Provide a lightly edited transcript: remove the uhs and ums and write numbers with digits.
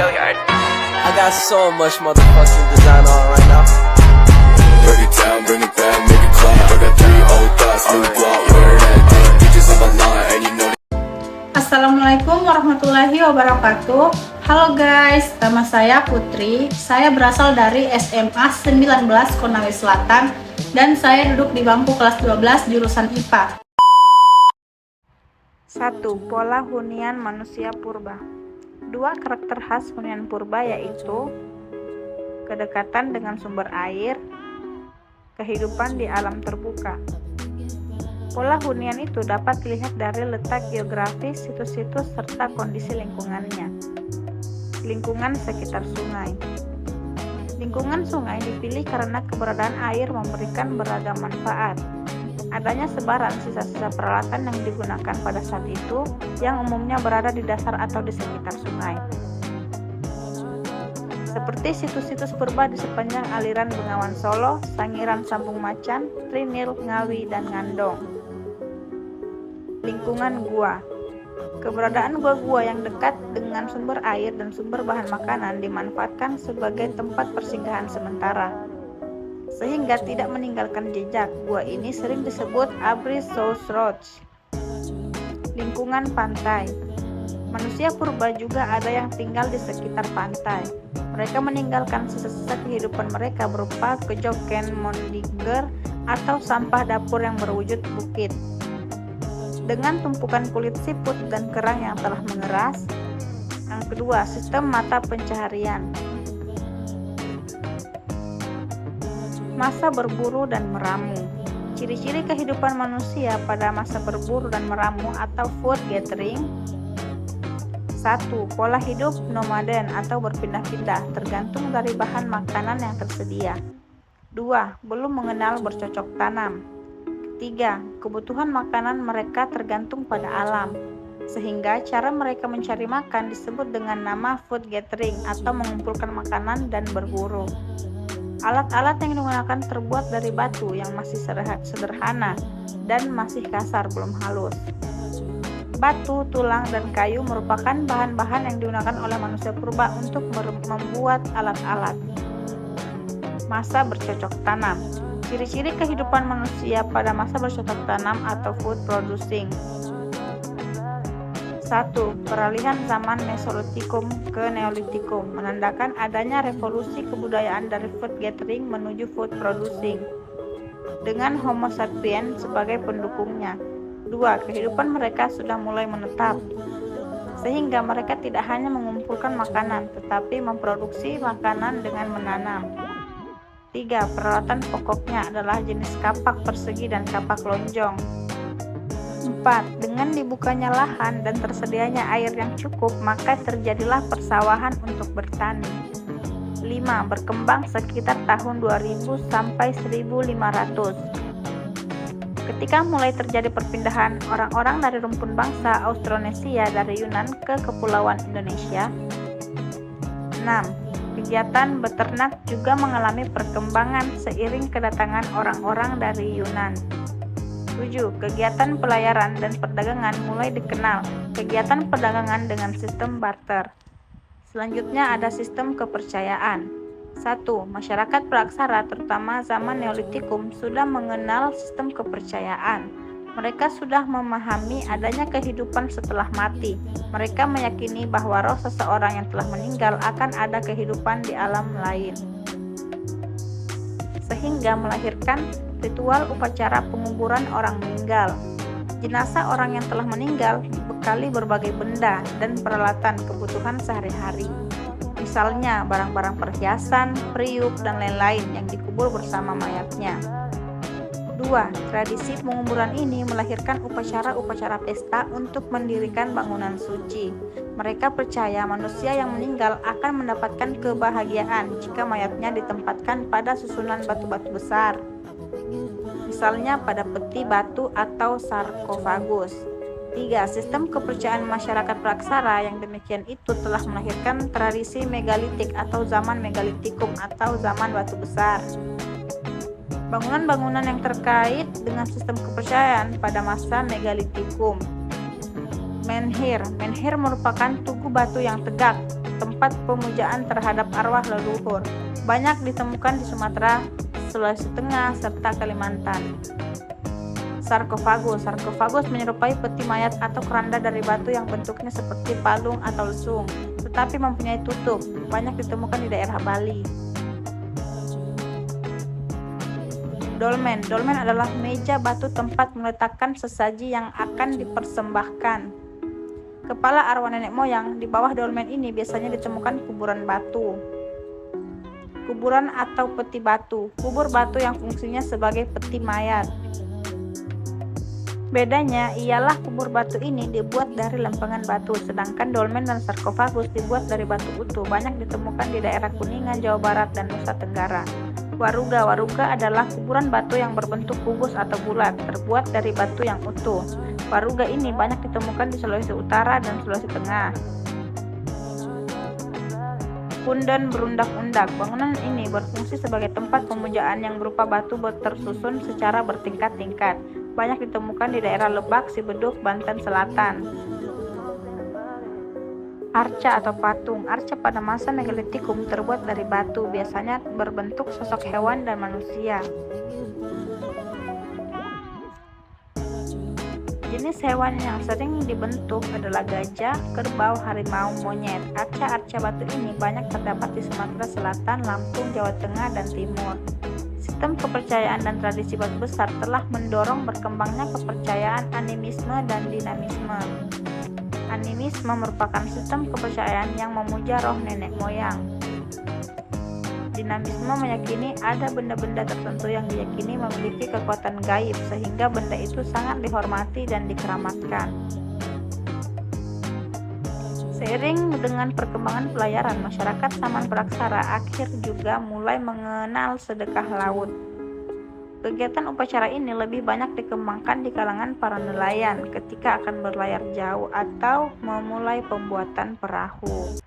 I got so much motherfucking design on right now. Break it down, bring it back, make it clap. I got 3 old thoughts, new block, where that day. Bitches on my line, and you know. Assalamualaikum warahmatullahi wabarakatuh. Halo guys, nama saya Putri. Saya berasal dari SMA 19 Konawe Selatan dan saya duduk di bangku kelas 12 jurusan IPA. 1. Pola hunian manusia purba. 2 karakter khas hunian purba yaitu kedekatan dengan sumber air, kehidupan di alam terbuka. Pola hunian itu dapat dilihat dari letak geografis situs-situs serta kondisi lingkungannya. Lingkungan sekitar sungai. Lingkungan sungai dipilih karena keberadaan air memberikan beragam manfaat. Adanya sebaran sisa-sisa peralatan yang digunakan pada saat itu yang umumnya berada di dasar atau di sekitar sungai. Seperti situs-situs purba di sepanjang aliran Bengawan Solo, Sangiran Sambung Macan, Trinil, Ngawi, dan Ngandong. Lingkungan gua. Keberadaan gua-gua yang dekat dengan sumber air dan sumber bahan makanan dimanfaatkan sebagai tempat persinggahan sementara, sehingga tidak meninggalkan jejak. Gua ini sering disebut Abri South Roach. Lingkungan pantai. Manusia purba juga ada yang tinggal di sekitar pantai. Mereka meninggalkan sisa-sisa kehidupan mereka berupa kejoken mondiger atau sampah dapur yang berwujud bukit. Dengan tumpukan kulit siput dan kerang yang telah mengeras. Yang kedua, sistem mata pencaharian. Masa berburu dan meramu. Ciri-ciri kehidupan manusia pada masa berburu dan meramu atau food gathering. 1. Pola hidup nomaden atau berpindah-pindah tergantung dari bahan makanan yang tersedia. 2. Belum mengenal bercocok tanam. 3. Kebutuhan makanan mereka tergantung pada alam, sehingga cara mereka mencari makan disebut dengan nama food gathering atau mengumpulkan makanan dan berburu. Alat-alat yang digunakan terbuat dari batu yang masih sederhana dan masih kasar, belum halus. Batu, tulang, dan kayu merupakan bahan-bahan yang digunakan oleh manusia purba untuk membuat alat-alat. Masa bercocok tanam. Ciri-ciri kehidupan manusia pada masa bercocok tanam atau food producing. 1. Peralihan zaman Mesolitikum ke Neolitikum menandakan adanya revolusi kebudayaan dari food gathering menuju food producing, dengan Homo sapiens sebagai pendukungnya. 2. Kehidupan mereka sudah mulai menetap, sehingga mereka tidak hanya mengumpulkan makanan, tetapi memproduksi makanan dengan menanam. 3. Peralatan pokoknya adalah jenis kapak persegi dan kapak lonjong. 4. Dengan dibukanya lahan dan tersedianya air yang cukup, maka terjadilah persawahan untuk bertani. 5. Berkembang sekitar tahun 2000 sampai 1500. Ketika mulai terjadi perpindahan orang-orang dari rumpun bangsa Austronesia dari Yunan ke Kepulauan Indonesia. 6. Kegiatan beternak juga mengalami perkembangan seiring kedatangan orang-orang dari Yunan. 7. Kegiatan pelayaran dan perdagangan mulai dikenal. Kegiatan perdagangan dengan sistem barter. Selanjutnya ada sistem kepercayaan. 1. Masyarakat praksara terutama zaman Neolitikum sudah mengenal sistem kepercayaan. Mereka sudah memahami adanya kehidupan setelah mati. Mereka meyakini bahwa roh seseorang yang telah meninggal akan ada kehidupan di alam lain, sehingga melahirkan ritual upacara penguburan orang meninggal. Jenazah orang yang telah meninggal dibekali berbagai benda dan peralatan kebutuhan sehari-hari. Misalnya barang-barang perhiasan, periuk, dan lain-lain yang dikubur bersama mayatnya. 2. Tradisi penguburan ini melahirkan upacara-upacara pesta untuk mendirikan bangunan suci. Mereka percaya manusia yang meninggal akan mendapatkan kebahagiaan jika mayatnya ditempatkan pada susunan batu-batu besar, misalnya pada peti batu atau sarkofagus. 3. Sistem kepercayaan masyarakat praksara yang demikian itu telah melahirkan tradisi megalitik atau zaman megalitikum atau zaman batu besar. Bangunan-bangunan yang terkait dengan sistem kepercayaan pada masa megalitikum. Menhir merupakan tugu batu yang tegak tempat pemujaan terhadap arwah leluhur. Banyak ditemukan di Sumatera, Sulawesi Tengah, serta Kalimantan. Sarkofagus. Sarkofagus menyerupai peti mayat atau keranda dari batu yang bentuknya seperti palung atau lesung, tetapi mempunyai tutup. Banyak ditemukan di daerah Bali. Dolmen. Dolmen adalah meja batu tempat meletakkan sesaji yang akan dipersembahkan. Kepala arwah nenek moyang. Di bawah dolmen ini biasanya ditemukan kuburan batu. Kuburan atau peti batu. Kubur batu yang fungsinya sebagai peti mayat. Bedanya ialah kubur batu ini dibuat dari lempengan batu, sedangkan dolmen dan sarkofagus dibuat dari batu utuh. Banyak ditemukan di daerah Kuningan, Jawa Barat, dan Nusa Tenggara. Waruga. Waruga adalah kuburan batu yang berbentuk kubus atau bulat, terbuat dari batu yang utuh. Waruga ini banyak ditemukan di Sulawesi Utara dan Sulawesi Tengah. Punden berundak-undak. Bangunan ini berfungsi sebagai tempat pemujaan yang berupa batu tersusun secara bertingkat-tingkat. Banyak ditemukan di daerah Lebak, Sibeduk, Banten Selatan. Arca atau patung. Arca pada masa Megalitikum terbuat dari batu, biasanya berbentuk sosok hewan dan manusia. Jenis hewan yang sering dibentuk adalah gajah, kerbau, harimau, monyet. Arca-arca batu ini banyak terdapat di Sumatera Selatan, Lampung, Jawa Tengah, dan Timur. Sistem kepercayaan dan tradisi batu besar telah mendorong berkembangnya kepercayaan animisme dan dinamisme. Animisme merupakan sistem kepercayaan yang memuja roh nenek moyang. Dinamisme meyakini ada benda-benda tertentu yang diyakini memiliki kekuatan gaib, sehingga benda itu sangat dihormati dan dikeramatkan. Seiring dengan perkembangan pelayaran, masyarakat Saman Praksara akhir juga mulai mengenal sedekah laut. Kegiatan upacara ini lebih banyak dikembangkan di kalangan para nelayan ketika akan berlayar jauh atau memulai pembuatan perahu.